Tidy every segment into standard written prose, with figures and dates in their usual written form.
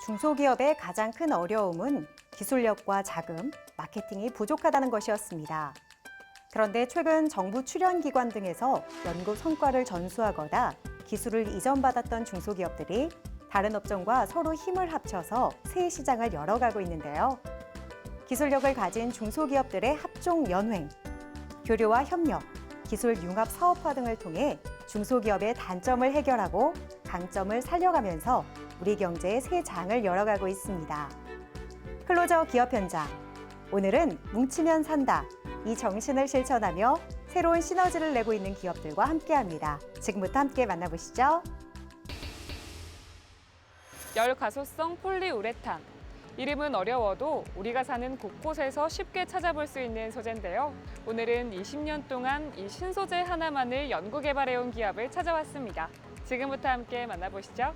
중소기업의 가장 큰 어려움은 기술력과 자금, 마케팅이 부족하다는 것이었습니다. 그런데 최근 정부 출연기관 등에서 연구 성과를 전수하거나 기술을 이전받았던 중소기업들이 다른 업종과 서로 힘을 합쳐서 새 시장을 열어가고 있는데요. 기술력을 가진 중소기업들의 합종 연횡, 교류와 협력, 기술 융합 사업화 등을 통해 중소기업의 단점을 해결하고 강점을 살려가면서 우리 경제의 새 장을 열어가고 있습니다. 클로저 기업 현장. 오늘은 뭉치면 산다. 이 정신을 실천하며 새로운 시너지를 내고 있는 기업들과 함께합니다. 지금부터 함께 만나보시죠. 열 가소성 폴리우레탄. 이름은 어려워도 우리가 사는 곳곳에서 쉽게 찾아볼 수 있는 소재인데요. 오늘은 20년 동안 이 신소재 하나만을 연구 개발해온 기업을 찾아왔습니다. 지금부터 함께 만나보시죠.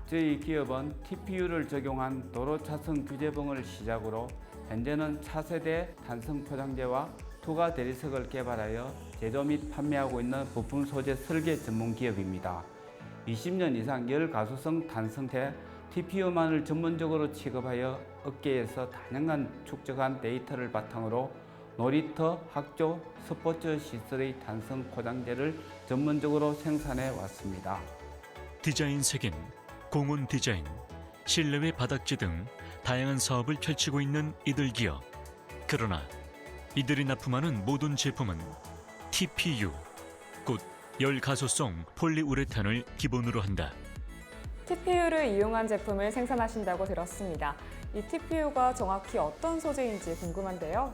저희 기업은 TPU를 적용한 도로 차선 규제봉을 시작으로 현재는 차세대 탄성 포장재와 투과 대리석을 개발하여 제조 및 판매하고 있는 부품 소재 설계 전문 기업입니다. 20년 이상 열 가소성 탄성재 TPU만을 전문적으로 취급하여 업계에서 다양한 축적한 데이터를 바탕으로 놀이터, 학교, 스포츠 시설의 탄성 포장재를 전문적으로 생산해 왔습니다. 디자인 색인, 공원 디자인, 실내외 바닥재 등 다양한 사업을 펼치고 있는 이들 기업. 그러나 이들이 납품하는 모든 제품은 TPU, 곧 열가소성 폴리우레탄을 기본으로 한다. TPU를 이용한 제품을 생산하신다고 들었습니다. 이 TPU가 정확히 어떤 소재인지 궁금한데요.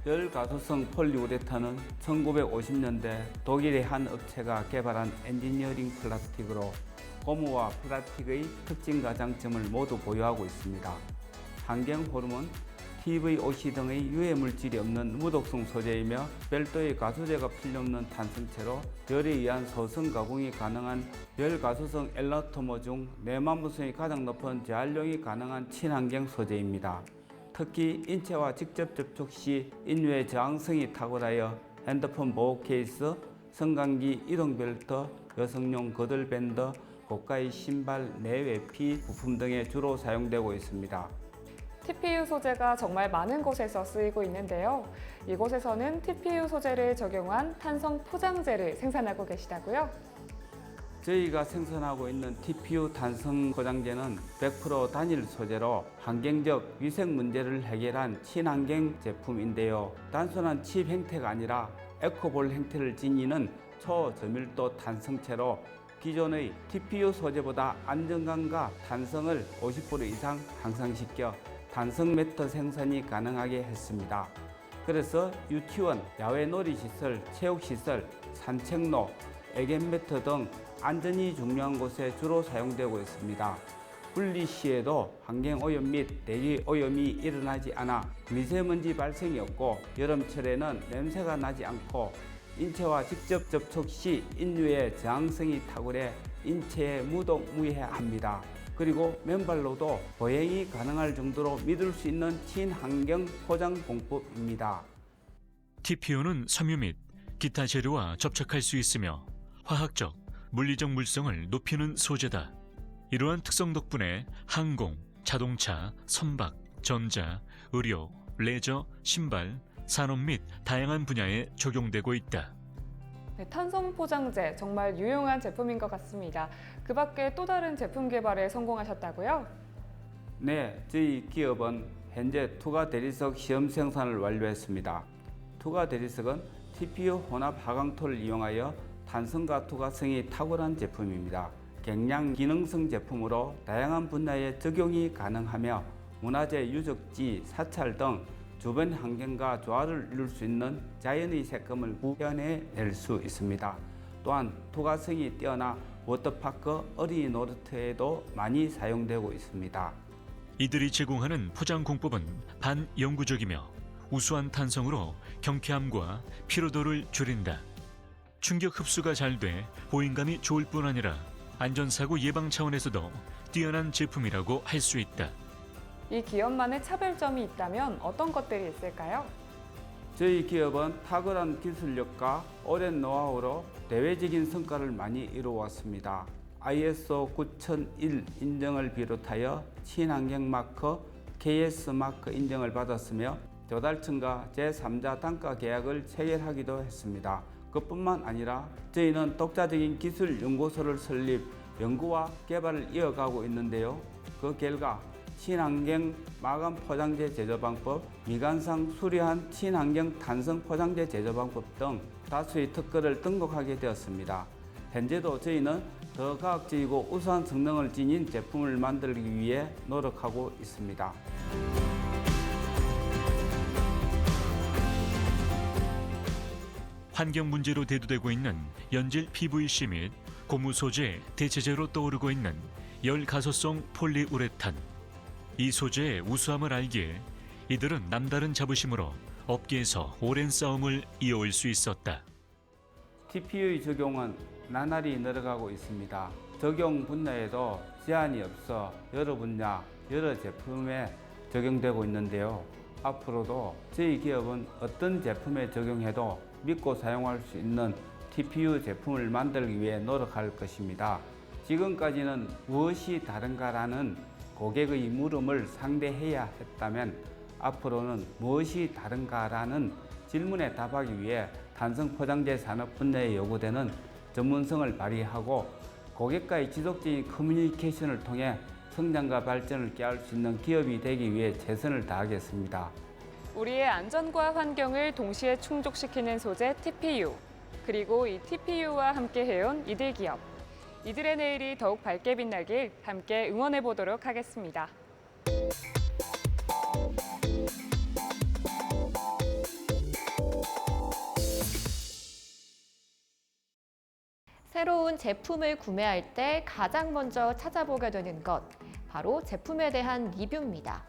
열 가소성 폴리우레탄은 1950년대 독일의 한 업체가 개발한 엔지니어링 플라스틱으로 고무와 플라스틱의 특징과 장점을 모두 보유하고 있습니다. 환경 호르몬, TVOC 등의 유해 물질이 없는 무독성 소재이며 별도의 가소제가 필요 없는 탄성체로 열에 의한 소성 가공이 가능한 열 가소성 엘라스토머 중 내만부성이 가장 높은 재활용이 가능한 친환경 소재입니다. 특히 인체와 직접 접촉 시 인류의 저항성이 탁월하여 핸드폰 보호 케이스, 성강기 이동 벨트, 여성용 거들 밴드, 고가의 신발, 내외피 부품 등에 주로 사용되고 있습니다. TPU 소재가 정말 많은 곳에서 쓰이고 있는데요. 이곳에서는 TPU 소재를 적용한 탄성 포장재를 생산하고 계시다고요? 저희가 생산하고 있는 TPU 탄성 포장재는 100% 단일 소재로 환경적 위생 문제를 해결한 친환경 제품인데요. 단순한 칩 형태가 아니라 에코볼 형태를 지니는 초저밀도 탄성체로 기존의 TPU 소재보다 안정감과 탄성을 50% 이상 향상시켜 탄성 매트 생산이 가능하게 했습니다. 그래서 유치원, 야외 놀이시설, 체육시설, 산책로, 애견 매트 등 안전이 중요한 곳에 주로 사용되고 있습니다. 분리 시에도 환경오염 및 대기오염이 일어나지 않아 미세먼지 발생이 없고 여름철에는 냄새가 나지 않고 인체와 직접 접촉 시 인류의 저항성이 탁월해 인체에 무독무해합니다. 그리고 맨발로도 보행이 가능할 정도로 믿을 수 있는 친환경 포장 공법입니다. TPU는 섬유 및 기타 재료와 접촉할 수 있으며 화학적, 물리적 물성을 높이는 소재다. 이러한 특성 덕분에 항공, 자동차, 선박, 전자, 의료, 레저, 신발, 산업 및 다양한 분야에 적용되고 있다. 네, 탄성 포장재 정말 유용한 제품인 것 같습니다. 그 밖에 또 다른 제품 개발에 성공하셨다고요? 네, 저희 기업은 현재 투과 대리석 시험 생산을 완료했습니다. 투과 대리석은 TPU 혼합 하강토를 이용하여 탄성과 투과성이 탁월한 제품입니다. 경량 기능성 제품으로 다양한 분야에 적용이 가능하며 문화재 유적지, 사찰 등 주변 환경과 조화를 이룰 수 있는 자연의 색감을 구현해낼 수 있습니다. 또한 투과성이 뛰어나 워터파크, 어린이 놀이터에도 많이 사용되고 있습니다. 이들이 제공하는 포장 공법은 반영구적이며 우수한 탄성으로 경쾌함과 피로도를 줄인다. 충격 흡수가 잘 돼 보행감이 좋을 뿐 아니라 안전사고 예방 차원에서도 뛰어난 제품이라고 할 수 있다. 이 기업만의 차별점이 있다면 어떤 것들이 있을까요? 저희 기업은 탁월한 기술력과 오랜 노하우로 대외적인 성과를 많이 이루어왔습니다. ISO 9001 인정을 비롯하여 친환경 마크, KS 마크 인정을 받았으며 조달청과 제3자 단가 계약을 체결하기도 했습니다. 그뿐만 아니라 저희는 독자적인 기술 연구소를 설립, 연구와 개발을 이어가고 있는데요. 그 결과 친환경 마감 포장재 제조 방법, 미관상 수리한 친환경 탄성 포장재 제조 방법 등 다수의 특허를 등록하게 되었습니다. 현재도 저희는 더 과학적이고 우수한 성능을 지닌 제품을 만들기 위해 노력하고 있습니다. 환경 문제로 대두되고 있는 연질 PVC 및 고무 소재 대체재로 떠오르고 있는 열가소성 폴리우레탄. 이 소재의 우수함을 알기에 이들은 남다른 자부심으로 업계에서 오랜 싸움을 이어올 수 있었다. TPU의 적용은 나날이 늘어가고 있습니다. 적용 분야에도 제한이 없어 여러 분야, 여러 제품에 적용되고 있는데요. 앞으로도 저희 기업은 어떤 제품에 적용해도 믿고 사용할 수 있는 TPU 제품을 만들기 위해 노력할 것입니다. 지금까지는 무엇이 다른가라는 고객의 물음을 상대해야 했다면 앞으로는 무엇이 다른가라는 질문에 답하기 위해 탄성 포장재 산업 분야에 요구되는 전문성을 발휘하고 고객과의 지속적인 커뮤니케이션을 통해 성장과 발전을 꾀할 수 있는 기업이 되기 위해 최선을 다하겠습니다. 우리의 안전과 환경을 동시에 충족시키는 소재 TPU, 그리고 이 TPU와 함께 해온 이들 기업. 이들의 내일이 더욱 밝게 빛나길 함께 응원해 보도록 하겠습니다. 새로운 제품을 구매할 때 가장 먼저 찾아보게 되는 것, 바로 제품에 대한 리뷰입니다.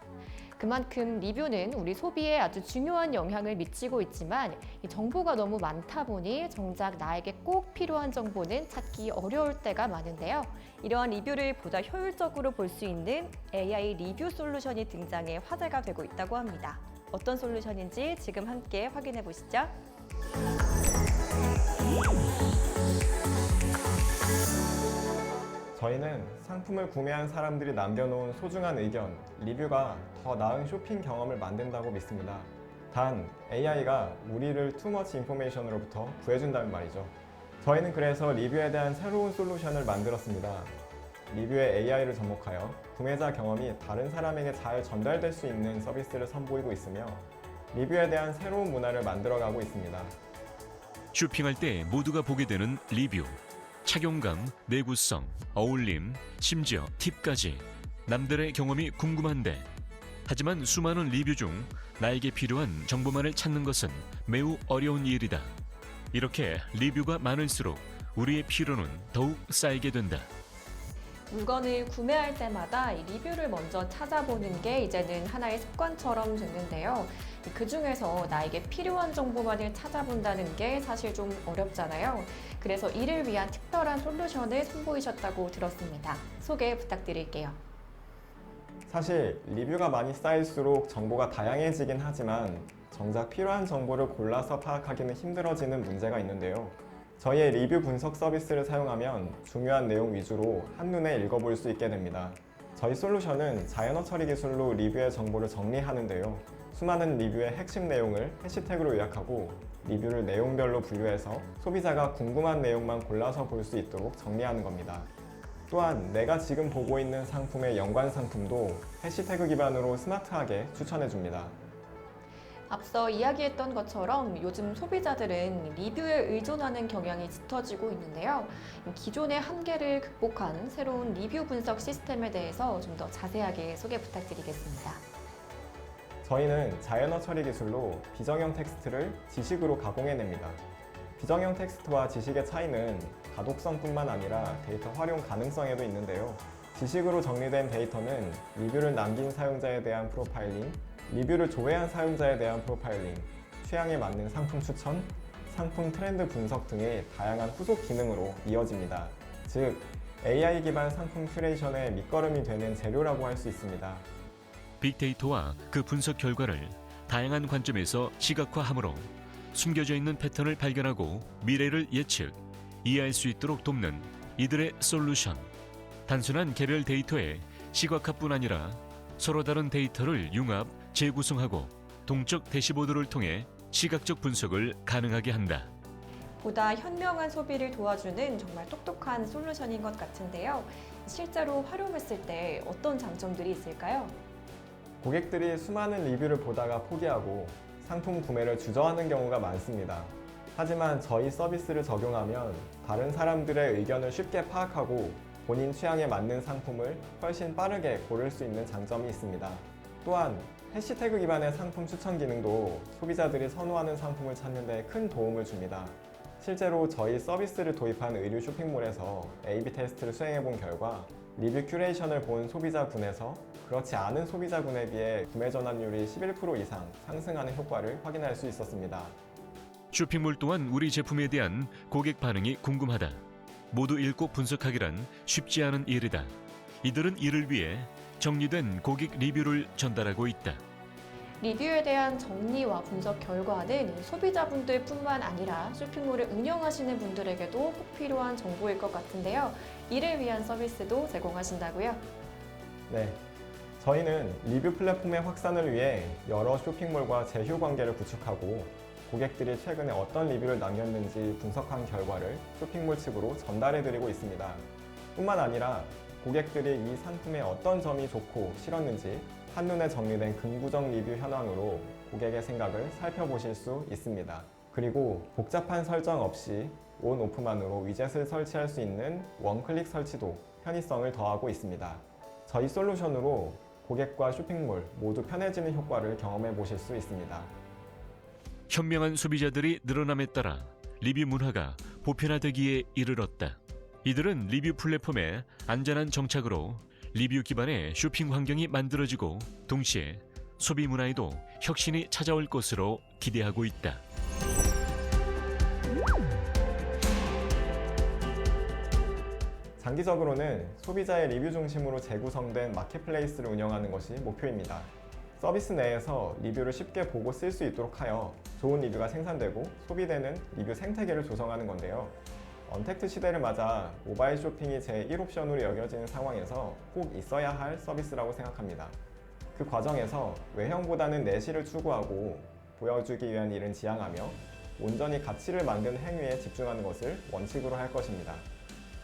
그만큼 리뷰는 우리 소비에 아주 중요한 영향을 미치고 있지만 이 정보가 너무 많다 보니 정작 나에게 꼭 필요한 정보는 찾기 어려울 때가 많은데요. 이러한 리뷰를 보다 효율적으로 볼 수 있는 AI 리뷰 솔루션이 등장해 화제가 되고 있다고 합니다. 어떤 솔루션인지 지금 함께 확인해 보시죠. 저희는 상품을 구매한 사람들이 남겨놓은 소중한 의견, 리뷰가 더 나은 쇼핑 경험을 만든다고 믿습니다. 단, AI가 우리를 투머치 인포메이션으로부터 구해준다는 말이죠. 저희는 그래서 리뷰에 대한 새로운 솔루션을 만들었습니다. 리뷰에 AI를 접목하여 구매자 경험이 다른 사람에게 잘 전달될 수 있는 서비스를 선보이고 있으며 리뷰에 대한 새로운 문화를 만들어가고 있습니다. 쇼핑할 때 모두가 보게 되는 리뷰. 착용감, 내구성, 어울림, 심지어 팁까지 남들의 경험이 궁금한데 하지만 수많은 리뷰 중 나에게 필요한 정보만을 찾는 것은 매우 어려운 일이다. 이렇게 리뷰가 많을수록 우리의 피로는 더욱 쌓이게 된다. 물건을 구매할 때마다 이 리뷰를 먼저 찾아보는 게 이제는 하나의 습관처럼 됐는데요. 그 중에서 나에게 필요한 정보만을 찾아본다는 게 사실 좀 어렵잖아요. 그래서 이를 위한 특별한 솔루션을 선보이셨다고 들었습니다. 소개 부탁드릴게요. 사실 리뷰가 많이 쌓일수록 정보가 다양해지긴 하지만 정작 필요한 정보를 골라서 파악하기는 힘들어지는 문제가 있는데요. 저희의 리뷰 분석 서비스를 사용하면 중요한 내용 위주로 한눈에 읽어볼 수 있게 됩니다. 저희 솔루션은 자연어 처리 기술로 리뷰의 정보를 정리하는데요. 수많은 리뷰의 핵심 내용을 해시태그로 요약하고 리뷰를 내용별로 분류해서 소비자가 궁금한 내용만 골라서 볼 수 있도록 정리하는 겁니다. 또한 내가 지금 보고 있는 상품의 연관 상품도 해시태그 기반으로 스마트하게 추천해줍니다. 앞서 이야기했던 것처럼 요즘 소비자들은 리뷰에 의존하는 경향이 짙어지고 있는데요. 기존의 한계를 극복한 새로운 리뷰 분석 시스템에 대해서 좀 더 자세하게 소개 부탁드리겠습니다. 저희는 자연어 처리 기술로 비정형 텍스트를 지식으로 가공해냅니다. 비정형 텍스트와 지식의 차이는 가독성뿐만 아니라 데이터 활용 가능성에도 있는데요. 지식으로 정리된 데이터는 리뷰를 남긴 사용자에 대한 프로파일링, 리뷰를 조회한 사용자에 대한 프로파일링, 취향에 맞는 상품 추천, 상품 트렌드 분석 등의 다양한 후속 기능으로 이어집니다. 즉, AI 기반 상품 큐레이션의 밑거름이 되는 재료라고 할 수 있습니다. 빅데이터와 그 분석 결과를 다양한 관점에서 시각화함으로 숨겨져 있는 패턴을 발견하고 미래를 예측, 이해할 수 있도록 돕는 이들의 솔루션. 단순한 개별 데이터의 시각화뿐 아니라 서로 다른 데이터를 융합, 재구성하고 동적 대시보드를 통해 시각적 분석을 가능하게 한다. 보다 현명한 소비를 도와주는 정말 똑똑한 솔루션인 것 같은데요. 실제로 활용했을 때 어떤 장점들이 있을까요? 고객들이 수많은 리뷰를 보다가 포기하고 상품 구매를 주저하는 경우가 많습니다. 하지만 저희 서비스를 적용하면 다른 사람들의 의견을 쉽게 파악하고 본인 취향에 맞는 상품을 훨씬 빠르게 고를 수 있는 장점이 있습니다. 또한 해시태그 기반의 상품 추천 기능도 소비자들이 선호하는 상품을 찾는 데 큰 도움을 줍니다. 실제로 저희 서비스를 도입한 의류 쇼핑몰에서 A/B 테스트를 수행해 본 결과 리뷰 큐레이션을 본 소비자군에서 그렇지 않은 소비자군에 비해 구매 전환율이 11% 이상 상승하는 효과를 확인할 수 있었습니다. 쇼핑몰 또한 우리 제품에 대한 고객 반응이 궁금하다. 모두 읽고 분석하기란 쉽지 않은 일이다. 이들은 이를 위해 정리된 고객 리뷰를 전달하고 있다. 리뷰에 대한 정리와 분석 결과는 소비자분들뿐만 아니라 쇼핑몰을 운영하시는 분들에게도 꼭 필요한 정보일 것 같은데요. 이를 위한 서비스도 제공하신다고요? 네, 저희는 리뷰 플랫폼의 확산을 위해 여러 쇼핑몰과 제휴 관계를 구축하고 고객들이 최근에 어떤 리뷰를 남겼는지 분석한 결과를 쇼핑몰 측으로 전달해드리고 있습니다. 뿐만 아니라 고객들이 이 상품의 어떤 점이 좋고 싫었는지 한눈에 정리된 긍부정 리뷰 현황으로 고객의 생각을 살펴보실 수 있습니다. 그리고 복잡한 설정 없이 온 오프만으로 위젯을 설치할 수 있는 원클릭 설치도 편의성을 더하고 있습니다. 저희 솔루션으로 고객과 쇼핑몰 모두 편해지는 효과를 경험해 보실 수 있습니다. 현명한 소비자들이 늘어남에 따라 리뷰 문화가 보편화되기에 이르렀다. 이들은 리뷰 플랫폼의 안전한 정착으로 리뷰 기반의 쇼핑 환경이 만들어지고 동시에 소비 문화에도 혁신이 찾아올 것으로 기대하고 있다. 장기적으로는 소비자의 리뷰 중심으로 재구성된 마켓플레이스를 운영하는 것이 목표입니다. 서비스 내에서 리뷰를 쉽게 보고 쓸 수 있도록 하여 좋은 리뷰가 생산되고 소비되는 리뷰 생태계를 조성하는 건데요. 언택트 시대를 맞아 모바일 쇼핑이 제1옵션으로 여겨지는 상황에서 꼭 있어야 할 서비스라고 생각합니다. 그 과정에서 외형보다는 내실을 추구하고 보여주기 위한 일은 지양하며 온전히 가치를 만드는 행위에 집중하는 것을 원칙으로 할 것입니다.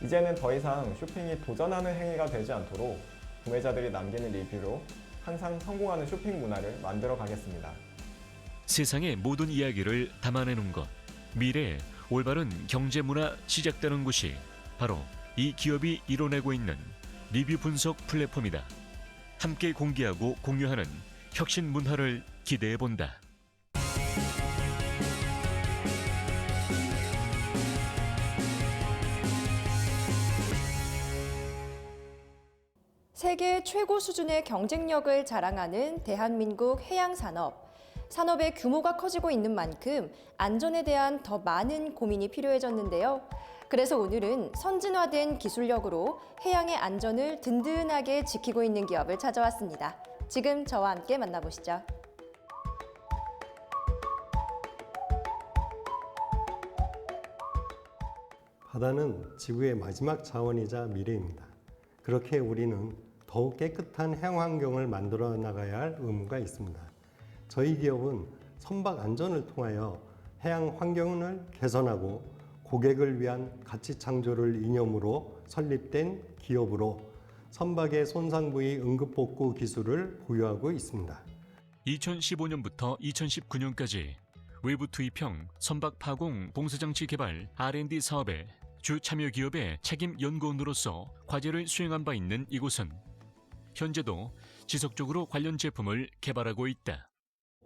이제는 더 이상 쇼핑이 도전하는 행위가 되지 않도록 구매자들이 남기는 리뷰로 항상 성공하는 쇼핑 문화를 만들어 가겠습니다. 세상의 모든 이야기를 담아내는 것, 미래의 올바른 경제 문화 시작되는 곳이 바로 이 기업이 이뤄내고 있는 리뷰 분석 플랫폼이다. 함께 공개하고 공유하는 혁신 문화를 기대해 본다. 세계 최고 수준의 경쟁력을 자랑하는 대한민국 해양산업. 산업의 규모가 커지고 있는 만큼 안전에 대한 더 많은 고민이 필요해졌는데요. 그래서 오늘은 선진화된 기술력으로 해양의 안전을 든든하게 지키고 있는 기업을 찾아왔습니다. 지금 저와 함께 만나보시죠. 바다는 지구의 마지막 자원이자 미래입니다. 그렇게 우리는 더욱 깨끗한 해양 환경을 만들어 나가야 할 의무가 있습니다. 저희 기업은 선박 안전을 통하여 해양 환경을 개선하고 고객을 위한 가치 창조를 이념으로 설립된 기업으로 선박의 손상 부위 응급 복구 기술을 보유하고 있습니다. 2015년부터 2019년까지 외부 투입형 선박 파공 봉쇄장치 개발 R&D 사업에 주 참여 기업의 책임 연구원으로서 과제를 수행한 바 있는 이곳은 현재도 지속적으로 관련 제품을 개발하고 있다.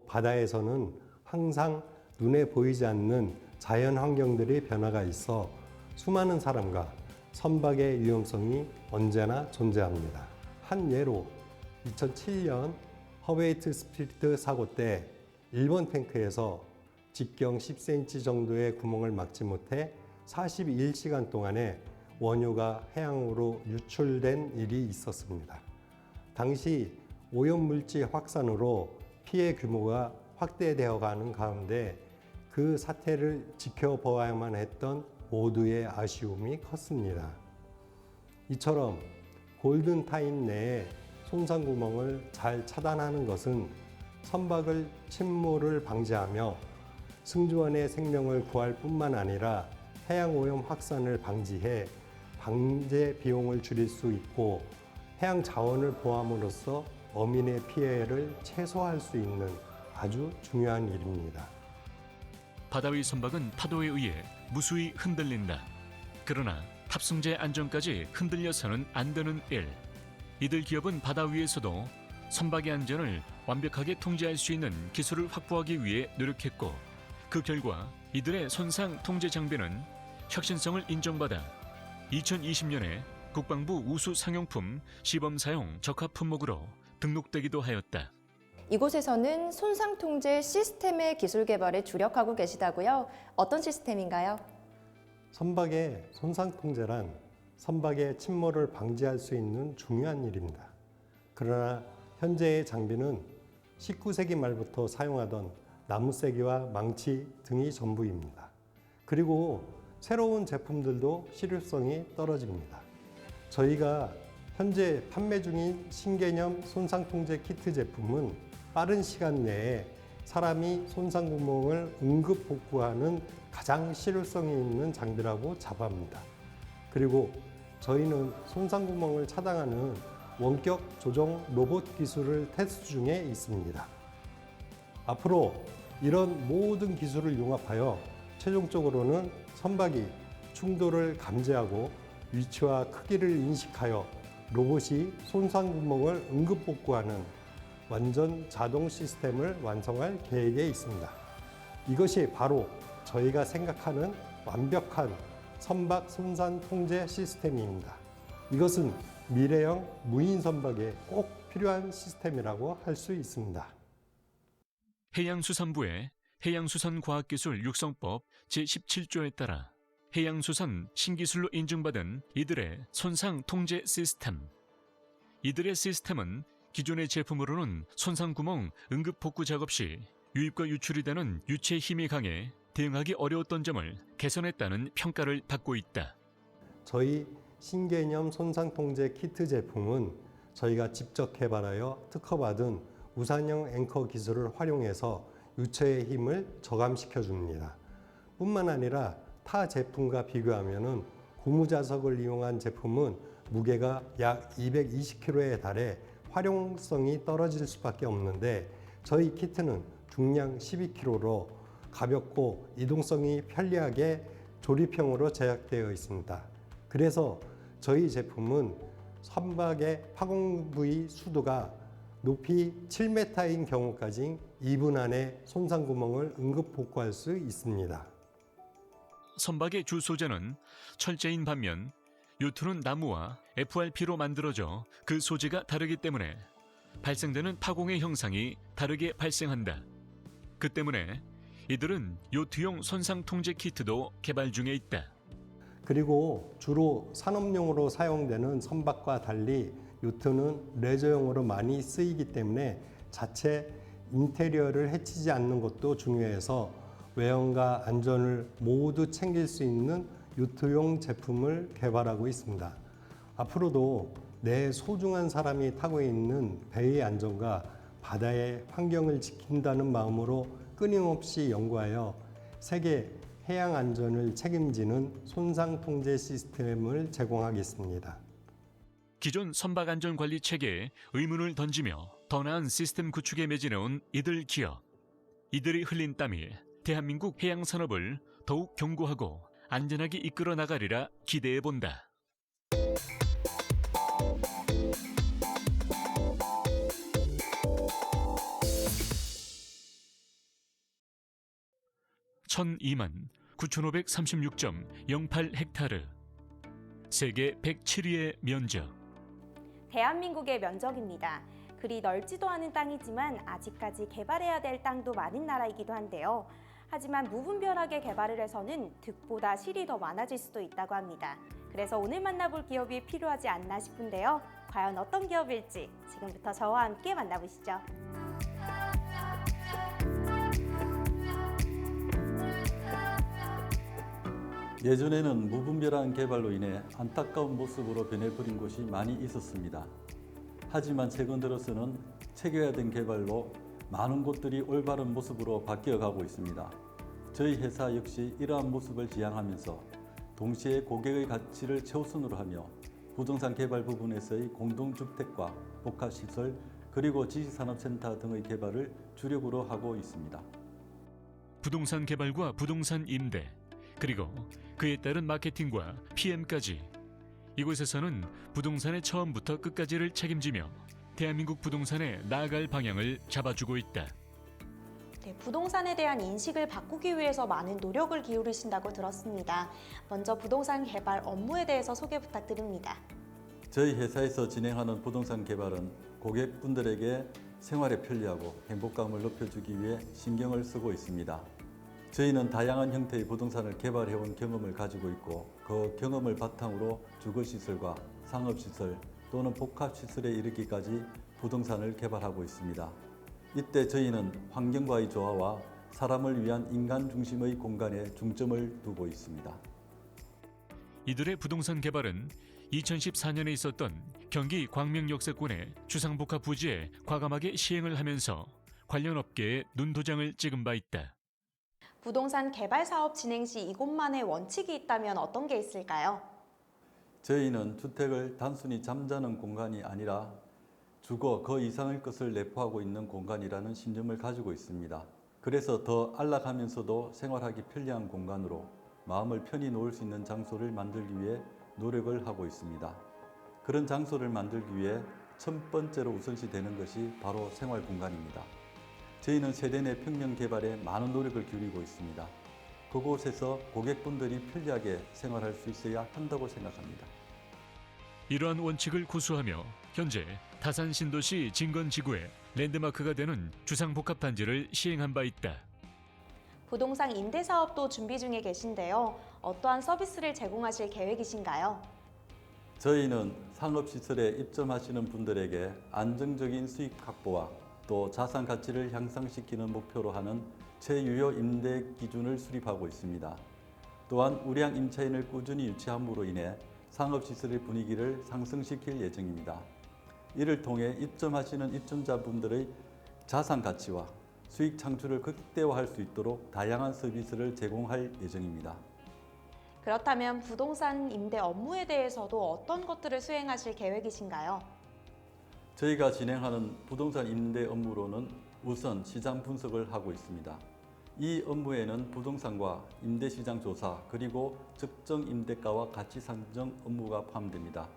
바다에서는 항상 눈에 보이지 않는 자연 환경들의 변화가 있어 수많은 사람과 선박의 위험성이 언제나 존재합니다. 한 예로 2007년 허베이트 스피리트 사고 때 일본 탱크에서 직경 10cm 정도의 구멍을 막지 못해 41시간 동안에 원유가 해양으로 유출된 일이 있었습니다. 당시 오염물질 확산으로 피해 규모가 확대되어 가는 가운데 그 사태를 지켜보아야만 했던 모두의 아쉬움이 컸습니다. 이처럼 골든타임 내에 손상구멍을 잘 차단하는 것은 선박을 침몰을 방지하며 승조원의 생명을 구할 뿐만 아니라 해양오염 확산을 방지해 방제 비용을 줄일 수 있고 해양 자원을 보함으로써 어민의 피해를 최소화할 수 있는 아주 중요한 일입니다. 바다 위 선박은 파도에 의해 무수히 흔들린다. 그러나 탑승자의 안전까지 흔들려서는 안 되는 일. 이들 기업은 바다 위에서도 선박의 안전을 완벽하게 통제할 수 있는 기술을 확보하기 위해 노력했고 그 결과 이들의 손상 통제 장비는 혁신성을 인정받아 2020년에 국방부 우수 상용품 시범 사용 적합 품목으로 등록되기도 하였다. 이곳에서는 손상 통제 시스템의 기술 개발에 주력하고 계시다고요? 어떤 시스템인가요? 선박의 손상 통제란 선박의 침몰을 방지할 수 있는 중요한 일입니다. 그러나 현재의 장비는 19세기 말부터 사용하던 나무세기와 망치 등이 전부입니다. 그리고 새로운 제품들도 실효성이 떨어집니다. 저희가 현재 판매 중인 신개념 손상통제 키트 제품은 빠른 시간 내에 사람이 손상 구멍을 응급 복구하는 가장 실효성이 있는 장비라고 자부합니다. 그리고 저희는 손상 구멍을 차단하는 원격 조정 로봇 기술을 테스트 중에 있습니다. 앞으로 이런 모든 기술을 융합하여 최종적으로는 선박이 충돌을 감지하고 위치와 크기를 인식하여 로봇이 손상 구멍을 응급 복구하는 완전 자동 시스템을 완성할 계획에 있습니다. 이것이 바로 저희가 생각하는 완벽한 선박 손상 통제 시스템입니다. 이것은 미래형 무인 선박에 꼭 필요한 시스템이라고 할 수 있습니다. 해양수산부의 해양수산과학기술 육성법 제17조에 따라 해양수산 신기술로 인증받은 이들의 손상 통제 시스템. 이들의 시스템은 기존의 제품으로는 손상구멍 응급 복구 작업 시 유입과 유출이 되는 유체 힘이 강해 대응하기 어려웠던 점을 개선했다는 평가를 받고 있다. 저희 신개념 손상 통제 키트 제품은 저희가 직접 개발하여 특허받은 우산형 앵커 기술을 활용해서 유체의 힘을 저감시켜 줍니다. 뿐만 아니라 타 제품과 비교하면 고무자석을 이용한 제품은 무게가 약 220kg에 달해 활용성이 떨어질 수밖에 없는데 저희 키트는 중량 12kg로 가볍고 이동성이 편리하게 조립형으로 제작되어 있습니다. 그래서 저희 제품은 선박의 파공 부위 수도가 높이 7m인 경우까지 2분 안에 손상 구멍을 응급 복구할 수 있습니다. 선박의 주 소재는 철제인 반면 요트는 나무와 FRP로 만들어져 그 소재가 다르기 때문에 발생되는 파공의 형상이 다르게 발생한다. 그 때문에 이들은 요트용 손상 통제 키트도 개발 중에 있다. 그리고 주로 산업용으로 사용되는 선박과 달리 요트는 레저용으로 많이 쓰이기 때문에 자체 인테리어를 해치지 않는 것도 중요해서 외형과 안전을 모두 챙길 수 있는 요트용 제품을 개발하고 있습니다. 앞으로도 내 소중한 사람이 타고 있는 배의 안전과 바다의 환경을 지킨다는 마음으로 끊임없이 연구하여 세계 해양 안전을 책임지는 손상 통제 시스템을 제공하겠습니다. 기존 선박 안전 관리 체계에 의문을 던지며 더 나은 시스템 구축에 매진해온 이들 기업. 이들이 흘린 땀이 대한민국 해양 산업을 더욱 견고하고 안전하게 이끌어 나가리라 기대해 본다. (1002만 9,536.08 헥타르) 세계 107위의 면적. 대한민국의 면적입니다. 그리 넓지도 않은 땅이지만 아직까지 개발해야 될 땅도 많은 나라이기도 한데요. 하지만 무분별하게 개발을 해서는 득보다 실이 더 많아질 수도 있다고 합니다. 그래서 오늘 만나볼 기업이 필요하지 않나 싶은데요. 과연 어떤 기업일지 지금부터 저와 함께 만나보시죠. 예전에는 무분별한 개발로 인해 안타까운 모습으로 변해버린 곳이 많이 있었습니다. 하지만 최근 들어서는 체계화된 개발로 많은 곳들이 올바른 모습으로 바뀌어가고 있습니다. 저희 회사 역시 이러한 모습을 지향하면서 동시에 고객의 가치를 최우선으로 하며 부동산 개발 부분에서의 공동주택과 복합시설 그리고 지식산업센터 등의 개발을 주력으로 하고 있습니다. 부동산 개발과 부동산 임대, 그리고 그에 따른 마케팅과 PM까지 이곳에서는 부동산의 처음부터 끝까지를 책임지며 대한민국 부동산에 나아갈 방향을 잡아주고 있다. 네, 부동산에 대한 인식을 바꾸기 위해서 많은 노력을 기울이신다고 들었습니다. 먼저 부동산 개발 업무에 대해서 소개 부탁드립니다. 저희 회사에서 진행하는 부동산 개발은 고객분들에게 생활에 편리하고 행복감을 높여주기 위해 신경을 쓰고 있습니다. 저희는 다양한 형태의 부동산을 개발해온 경험을 가지고 있고 그 경험을 바탕으로 주거시설과 상업시설 또는 복합시설에 이르기까지 부동산을 개발하고 있습니다. 이때 저희는 환경과의 조화와 사람을 위한 인간 중심의 공간에 중점을 두고 있습니다. 이들의 부동산 개발은 2014년에 있었던 경기 광명역세권의 주상복합 부지에 과감하게 시행을 하면서 관련 업계에 눈도장을 찍은 바 있다. 부동산 개발 사업 진행 시 이곳만의 원칙이 있다면 어떤 게 있을까요? 저희는 주택을 단순히 잠자는 공간이 아니라 주거 그 이상의 것을 내포하고 있는 공간이라는 신념을 가지고 있습니다. 그래서 더 안락하면서도 생활하기 편리한 공간으로 마음을 편히 놓을 수 있는 장소를 만들기 위해 노력을 하고 있습니다. 그런 장소를 만들기 위해 첫 번째로 우선시 되는 것이 바로 생활 공간입니다. 저희는 세대 내 평면 개발에 많은 노력을 기울이고 있습니다. 그곳에서 고객분들이 편리하게 생활할 수 있어야 한다고 생각합니다. 이러한 원칙을 고수하며 현재 다산 신도시 진건지구에 랜드마크가 되는 주상복합단지를 시행한 바 있다. 부동산 임대 사업도 준비 중에 계신데요. 어떠한 서비스를 제공하실 계획이신가요? 저희는 상업시설에 입점하시는 분들에게 안정적인 수익 확보와 또 자산 가치를 향상시키는 목표로 하는 최유효 임대 기준을 수립하고 있습니다. 또한 우량 임차인을 꾸준히 유치함으로 인해 상업시설의 분위기를 상승시킬 예정입니다. 이를 통해 입점하시는 입점자분들의 자산 가치와 수익 창출을 극대화할 수 있도록 다양한 서비스를 제공할 예정입니다. 그렇다면 부동산 임대 업무에 대해서도 어떤 것들을 수행하실 계획이신가요? 저희가 진행하는 부동산 임대 업무로는 우선 시장 분석을 하고 있습니다. 이 업무에는 부동산과 임대시장 조사 그리고 적정 임대가와 가치 산정 업무가 포함됩니다.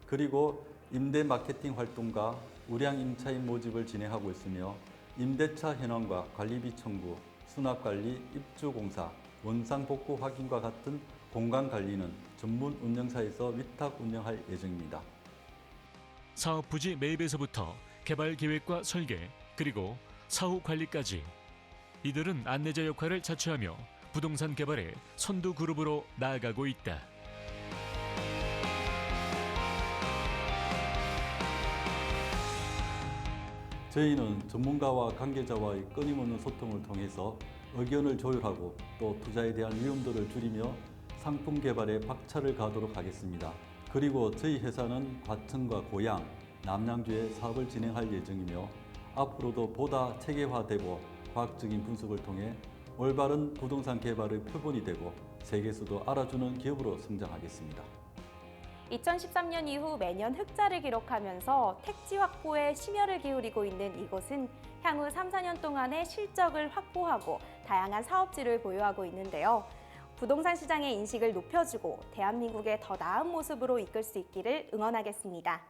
그리고 임대 마케팅 활동과 우량 임차인 모집을 진행하고 있으며 임대차 현황과 관리비 청구, 수납관리, 입주공사, 원상복구 확인과 같은 공간관리는 전문 운영사에서 위탁 운영할 예정입니다. 사업 부지 매입에서부터 개발 계획과 설계, 그리고 사후 관리까지 이들은 안내자 역할을 자처하며 부동산 개발의 선두 그룹으로 나아가고 있다. 저희는 전문가와 관계자와의 끊임없는 소통을 통해서 의견을 조율하고 또 투자에 대한 위험도를 줄이며 상품 개발에 박차를 가하도록 하겠습니다. 그리고 저희 회사는 과천과 고양, 남양주에 사업을 진행할 예정이며 앞으로도 보다 체계화되고 과학적인 분석을 통해 올바른 부동산 개발의 표본이 되고 세계에서도 알아주는 기업으로 성장하겠습니다. 2013년 이후 매년 흑자를 기록하면서 택지 확보에 심혈을 기울이고 있는 이곳은 향후 3, 4년 동안의 실적을 확보하고 다양한 사업지를 보유하고 있는데요. 부동산 시장의 인식을 높여주고 대한민국의 더 나은 모습으로 이끌 수 있기를 응원하겠습니다.